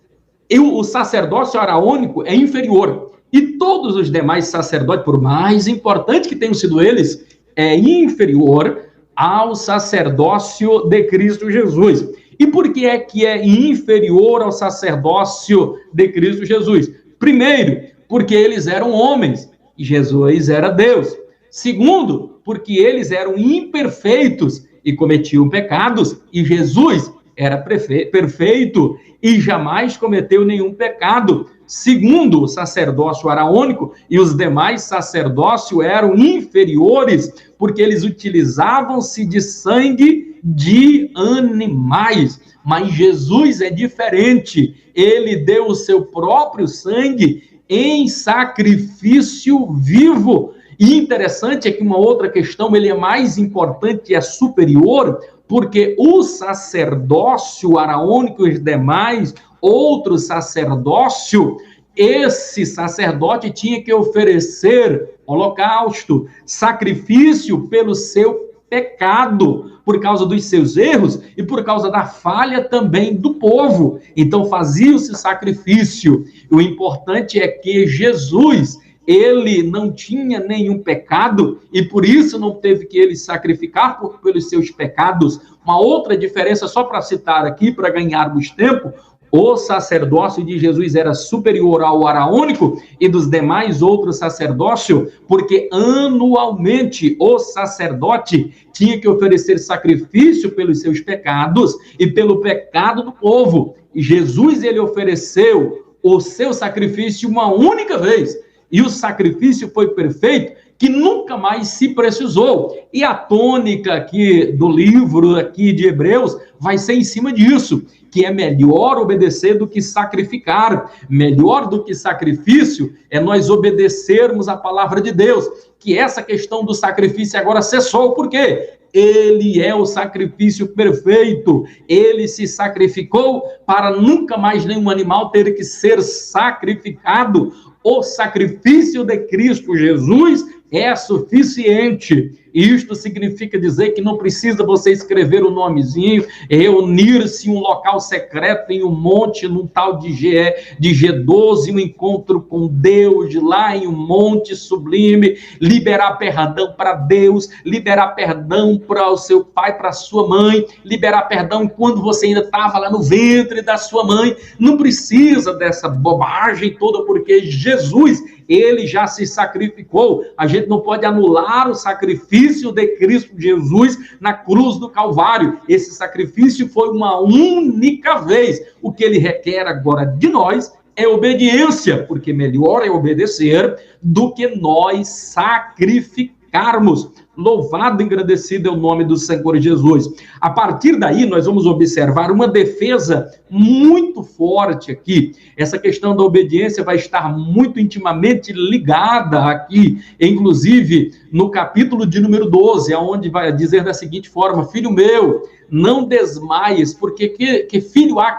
o sacerdócio araônico é inferior e todos os demais sacerdotes, por mais importante que tenham sido eles, é inferior ao sacerdócio de Cristo Jesus. E por que é inferior ao sacerdócio de Cristo Jesus? Primeiro, porque eles eram homens e Jesus era Deus. Segundo, porque eles eram imperfeitos e cometiam pecados, e Jesus era perfeito e jamais cometeu nenhum pecado. Segundo, o sacerdócio araônico e os demais sacerdócios eram inferiores, porque eles utilizavam-se de sangue de animais. Mas Jesus é diferente. Ele deu o seu próprio sangue em sacrifício vivo. E interessante é que uma outra questão, ele é mais importante e é superior, porque o sacerdócio araônico e os demais, outro sacerdócio, esse sacerdote tinha que oferecer holocausto, sacrifício pelo seu pecado, por causa dos seus erros e por causa da falha também do povo. Então fazia-se sacrifício. O importante é que Jesus, ele não tinha nenhum pecado e por isso não teve que ele sacrificar pelos seus pecados. Uma outra diferença, só para citar aqui, para ganharmos tempo, o sacerdócio de Jesus era superior ao araônico e dos demais outros sacerdócios, porque anualmente o sacerdote tinha que oferecer sacrifício pelos seus pecados e pelo pecado do povo. E Jesus, ele ofereceu o seu sacrifício uma única vez, e o sacrifício foi perfeito, que nunca mais se precisou. E a tônica aqui do livro aqui de Hebreus vai ser em cima disso, que é melhor obedecer do que sacrificar. Melhor do que sacrifício é nós obedecermos a palavra de Deus, que essa questão do sacrifício agora cessou. Por quê? Ele é o sacrifício perfeito. Ele se sacrificou para nunca mais nenhum animal ter que ser sacrificado. O sacrifício de Cristo Jesus é suficiente. Isto significa dizer que não precisa você escrever o nomezinho, reunir-se em um local secreto, em um monte, num tal de G12, um encontro com Deus, lá em um monte sublime, liberar perdão para Deus, liberar perdão para o seu pai, para a sua mãe, liberar perdão quando você ainda estava lá no ventre da sua mãe. Não precisa dessa bobagem toda, porque Jesus, ele já se sacrificou. A gente não pode anular o sacrifício de Cristo Jesus na cruz do Calvário. Esse sacrifício foi uma única vez. O que ele requer agora de nós é obediência, porque melhor é obedecer do que nós sacrificarmos. Louvado e agradecido é o nome do Senhor Jesus. A partir daí, nós vamos observar uma defesa muito forte aqui. Essa questão da obediência vai estar muito intimamente ligada aqui, inclusive no capítulo de número 12, onde vai dizer da seguinte forma: filho meu, não desmaies, porque que filho há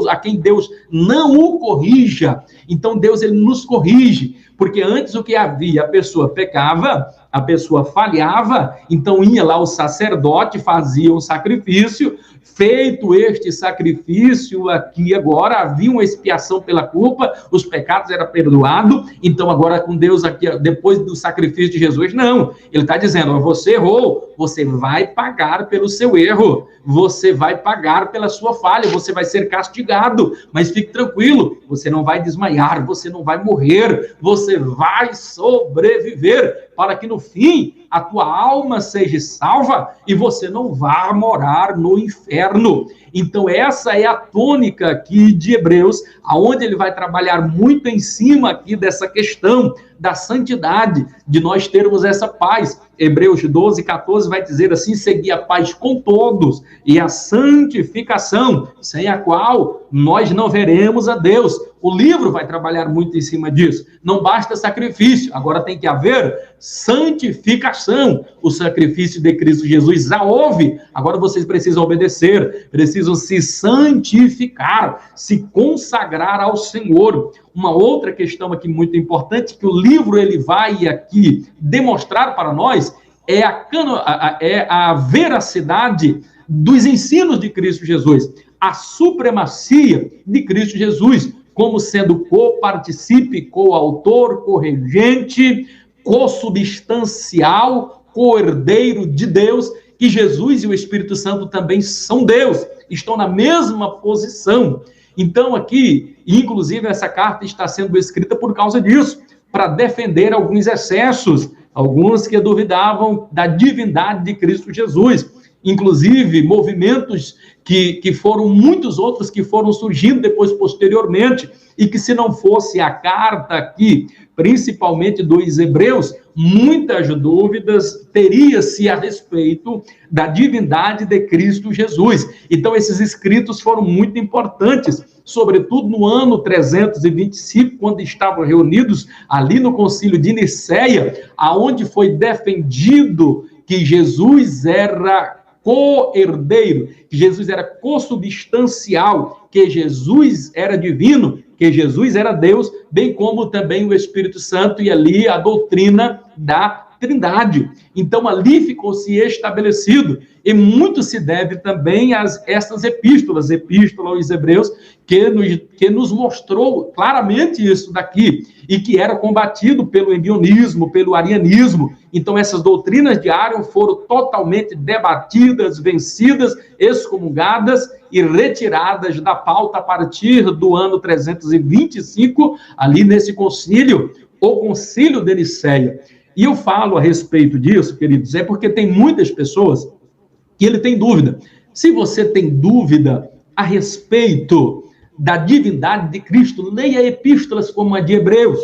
a quem Deus não o corrija. Então Deus, ele nos corrige, porque antes o que havia, a pessoa pecava, a pessoa falhava, então ia lá o sacerdote, fazia um sacrifício. Feito este sacrifício aqui agora, havia uma expiação pela culpa, os pecados eram perdoados. Então agora com Deus aqui, depois do sacrifício de Jesus, não, ele está dizendo: você errou, você vai pagar pelo seu erro, você vai pagar pela sua falha, você vai ser castigado, mas fique tranquilo, você não vai desmaiar, você não vai morrer, você vai sobreviver, para que no fim a tua alma seja salva e você não vá morar no inferno. Então essa é a tônica aqui de Hebreus, aonde ele vai trabalhar muito em cima aqui dessa questão da santidade, de nós termos essa paz. Hebreus 12, 14 vai dizer assim: segui a paz com todos e a santificação, sem a qual nós não veremos a Deus. O livro vai trabalhar muito em cima disso. Não basta sacrifício, agora tem que haver santificação. O sacrifício de Cristo Jesus já houve, agora vocês precisam obedecer, precisam se santificar, se consagrar ao Senhor. Uma outra questão aqui muito importante, que o livro ele vai aqui demonstrar para nós, é a veracidade dos ensinos de Cristo Jesus, a supremacia de Cristo Jesus, como sendo co-participe, co-autor, co-regente, co-substancial, co-herdeiro de Deus, que Jesus e o Espírito Santo também são Deus, estão na mesma posição. Então aqui, inclusive, essa carta está sendo escrita por causa disso, para defender alguns excessos, alguns que duvidavam da divindade de Cristo Jesus. Inclusive, movimentos que foram muitos outros que foram surgindo depois, posteriormente, e que se não fosse a carta aqui, principalmente dos Hebreus, muitas dúvidas teria-se a respeito da divindade de Cristo Jesus. Então, esses escritos foram muito importantes, sobretudo no ano 325, quando estavam reunidos ali no concílio de Nicéia, aonde foi defendido que Jesus era co-herdeiro, que Jesus era consubstancial, que Jesus era divino, que Jesus era Deus, bem como também o Espírito Santo, e ali a doutrina da Trindade. Então ali ficou-se estabelecido, e muito se deve também a essas epístolas, epístola aos Hebreus, que nos mostrou claramente isso daqui, e que era combatido pelo embionismo, pelo arianismo. Então essas doutrinas de Arion foram totalmente debatidas, vencidas, excomungadas e retiradas da pauta a partir do ano 325, ali nesse concílio, o concílio de Nicéia. E eu falo a respeito disso, queridos, é porque tem muitas pessoas que ele tem dúvida. Se você tem dúvida a respeito da divindade de Cristo, leia epístolas como a de Hebreus,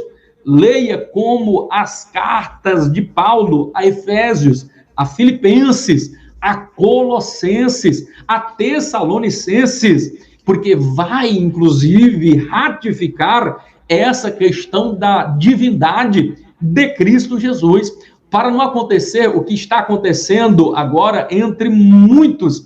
leia como as cartas de Paulo a Efésios, a Filipenses, a Colossenses, a Tessalonicenses. porque vai, inclusive, ratificar essa questão da divindade de Cristo Jesus, para não acontecer o que está acontecendo agora entre muitos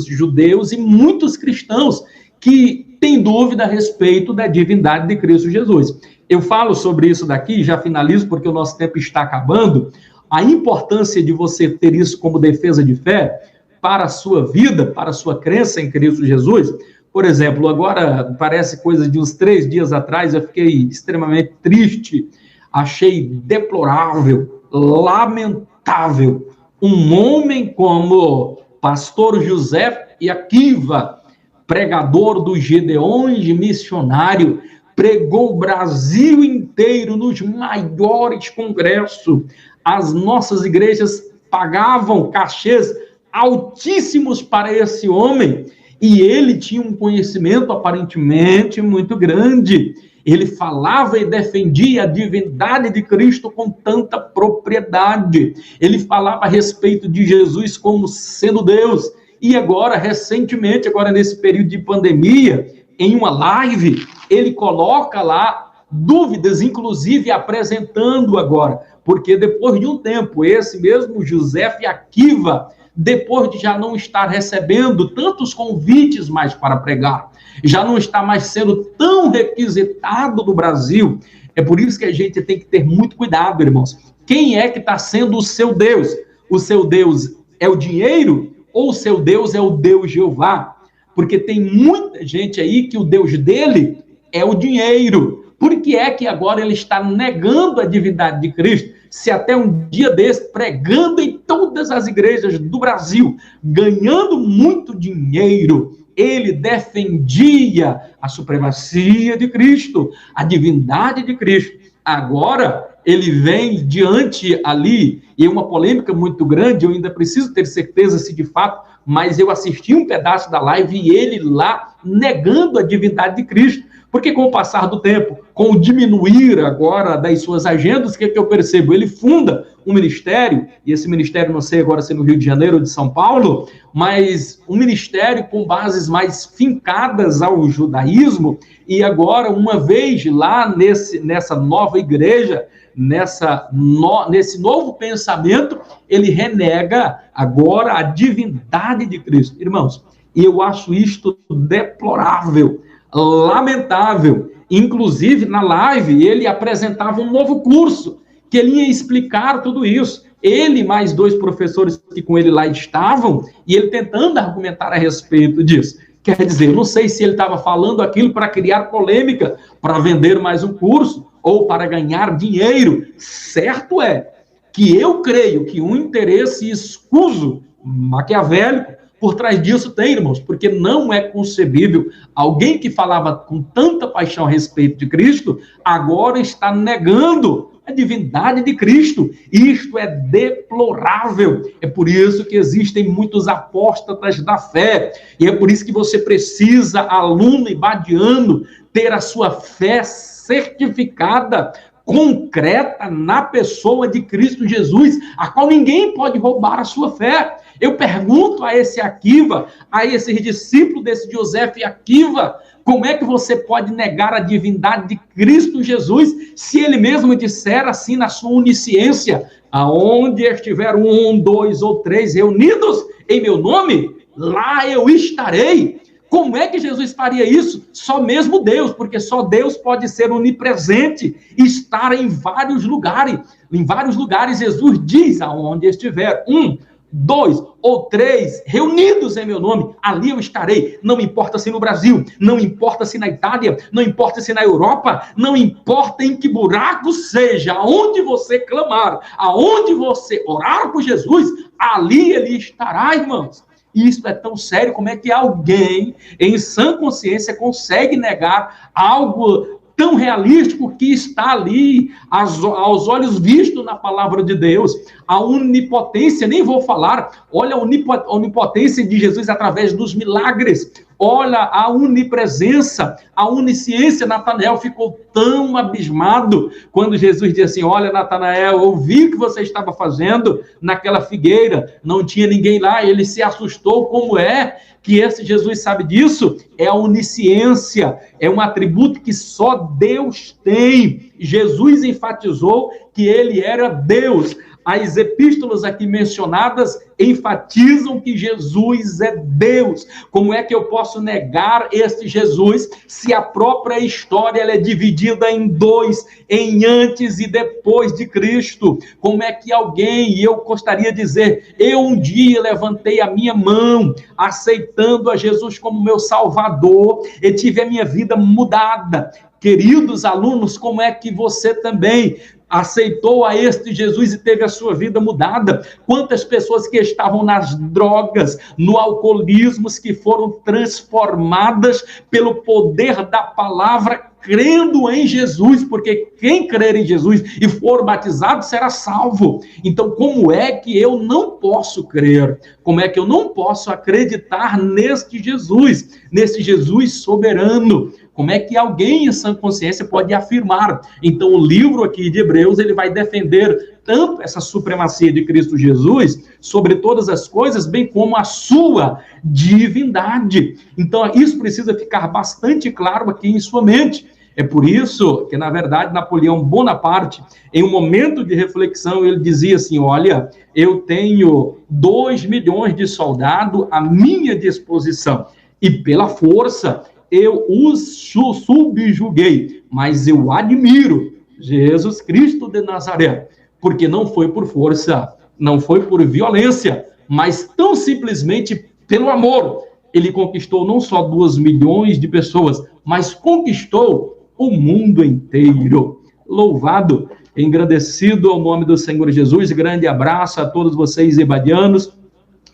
judeus e muitos cristãos que têm dúvida a respeito da divindade de Cristo Jesus. Eu falo sobre isso daqui, já finalizo porque o nosso tempo está acabando, a importância de você ter isso como defesa de fé para a sua vida, para a sua crença em Cristo Jesus. Por exemplo, agora parece coisa de uns 3 dias atrás, eu fiquei extremamente triste, achei deplorável, lamentável, um homem como pastor José Akiva, pregador dos Gedeões, missionário, pregou o Brasil inteiro nos maiores congressos. As nossas igrejas pagavam cachês altíssimos para esse homem, e ele tinha um conhecimento aparentemente muito grande. Ele falava e defendia a divindade de Cristo com tanta propriedade. Ele falava a respeito de Jesus como sendo Deus. E agora, recentemente, agora nesse período de pandemia, em uma live, ele coloca lá dúvidas, inclusive apresentando agora, porque depois de um tempo, esse mesmo José Akiva, depois de já não estar recebendo tantos convites mais para pregar, já não está mais sendo tão requisitado no Brasil, é por isso que a gente tem que ter muito cuidado, irmãos. Quem é que está sendo o seu Deus? O seu Deus é o dinheiro ou o seu Deus é o Deus Jeová? Porque tem muita gente aí que o Deus dele é o dinheiro. Por que é que agora ele está negando a divindade de Cristo? Se até um dia desse, pregando em todas as igrejas do Brasil, ganhando muito dinheiro, ele defendia a supremacia de Cristo, a divindade de Cristo. Agora, ele vem diante ali, e é uma polêmica muito grande, eu ainda preciso ter certeza se de fato, mas eu assisti um pedaço da live e ele lá negando a divindade de Cristo. Porque com o passar do tempo, com o diminuir agora das suas agendas, o que eu percebo? Ele funda um ministério, e esse ministério não sei agora se é no Rio de Janeiro ou de São Paulo, mas um ministério com bases mais fincadas ao judaísmo, e agora, uma vez lá nessa nova igreja, nesse novo pensamento, ele renega agora a divindade de Cristo. Irmãos, e eu acho isto deplorável, lamentável. Inclusive, na live, ele apresentava um novo curso, que ele ia explicar tudo isso. Ele, mais 2 professores que com ele lá estavam, e ele tentando argumentar a respeito disso. Quer dizer, eu não sei se ele estava falando aquilo para criar polêmica, para vender mais um curso, ou para ganhar dinheiro. Certo é que eu creio que um interesse escuso, maquiavélico, por trás disso tem, irmãos, porque não é concebível alguém que falava com tanta paixão a respeito de Cristo, agora está negando a divindade de Cristo. Isto é deplorável. É por isso que existem muitos apóstatas da fé. E é por isso que você precisa, aluno e badiano, ter a sua fé certificada, concreta na pessoa de Cristo Jesus, a qual ninguém pode roubar a sua fé. Eu pergunto a esse Akiva, a esse discípulo desse José Akiva, como é que você pode negar a divindade de Cristo Jesus, se ele mesmo disser assim na sua onisciência, aonde estiver 1, 2 ou 3 reunidos em meu nome, lá eu estarei. Como é que Jesus faria isso? Só mesmo Deus, porque só Deus pode ser onipresente e estar em vários lugares. Em vários lugares, Jesus diz, aonde estiver 1, 2 ou 3 reunidos em meu nome, ali eu estarei. Não importa se no Brasil, não importa se na Itália, não importa se na Europa, não importa em que buraco seja, aonde você clamar, aonde você orar por Jesus, ali ele estará, irmãos. Isso é tão sério, como é que alguém em sã consciência consegue negar algo tão realístico que está ali aos olhos vistos na palavra de Deus? A onipotência, nem vou falar, olha a onipotência de Jesus através dos milagres. olha a onipresença, a onisciência. Natanael ficou tão abismado quando Jesus disse assim: olha, Natanael, eu vi o que você estava fazendo naquela figueira, não tinha ninguém lá. Ele se assustou. Como é que esse Jesus sabe disso? É a onisciência, é um atributo que só Deus tem. Jesus enfatizou que ele era Deus. As epístolas aqui mencionadas enfatizam que Jesus é Deus. Como é que eu posso negar este Jesus se a própria história ela é dividida em dois, em antes e depois de Cristo? Como é que alguém, e eu gostaria de dizer, eu um dia levantei a minha mão, aceitando a Jesus como meu Salvador, e tive a minha vida mudada. Queridos alunos, como é que você também aceitou a este Jesus e teve a sua vida mudada? Quantas pessoas que estavam nas drogas, no alcoolismo, que foram transformadas pelo poder da palavra, crendo em Jesus, porque quem crer em Jesus e for batizado será salvo. Então, como é que eu não posso crer? Como é que eu não posso acreditar neste Jesus soberano? Como é que alguém em sã consciência pode afirmar? Então, o livro aqui de Hebreus, ele vai defender tanto essa supremacia de Cristo Jesus sobre todas as coisas, bem como a sua divindade. Então, isso precisa ficar bastante claro aqui em sua mente. É por isso que, na verdade, Napoleão Bonaparte, em um momento de reflexão, ele dizia assim: olha, eu tenho 2 milhões de soldados à minha disposição, e pela força eu os subjuguei, mas eu admiro Jesus Cristo de Nazaré, porque não foi por força, não foi por violência, mas tão simplesmente pelo amor. Ele conquistou não só 2 milhões de pessoas, mas conquistou o mundo inteiro. Louvado, engrandecido ao nome do Senhor Jesus. Grande abraço a todos vocês, ebadianos.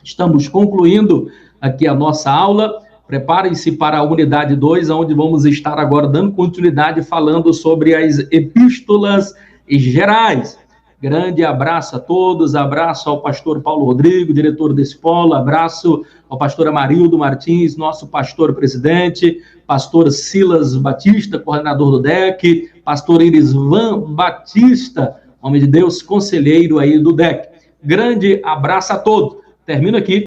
Estamos concluindo aqui a nossa aula. Preparem-se para a unidade 2, onde vamos estar agora dando continuidade falando sobre as epístolas gerais. Grande abraço a todos, abraço ao pastor Paulo Rodrigo, diretor da escola, abraço ao pastor Amarildo Martins, nosso pastor presidente, pastor Silas Batista, coordenador do DEC, pastor Irisvan Batista, homem de Deus, conselheiro aí do DEC. Grande abraço a todos. Termino aqui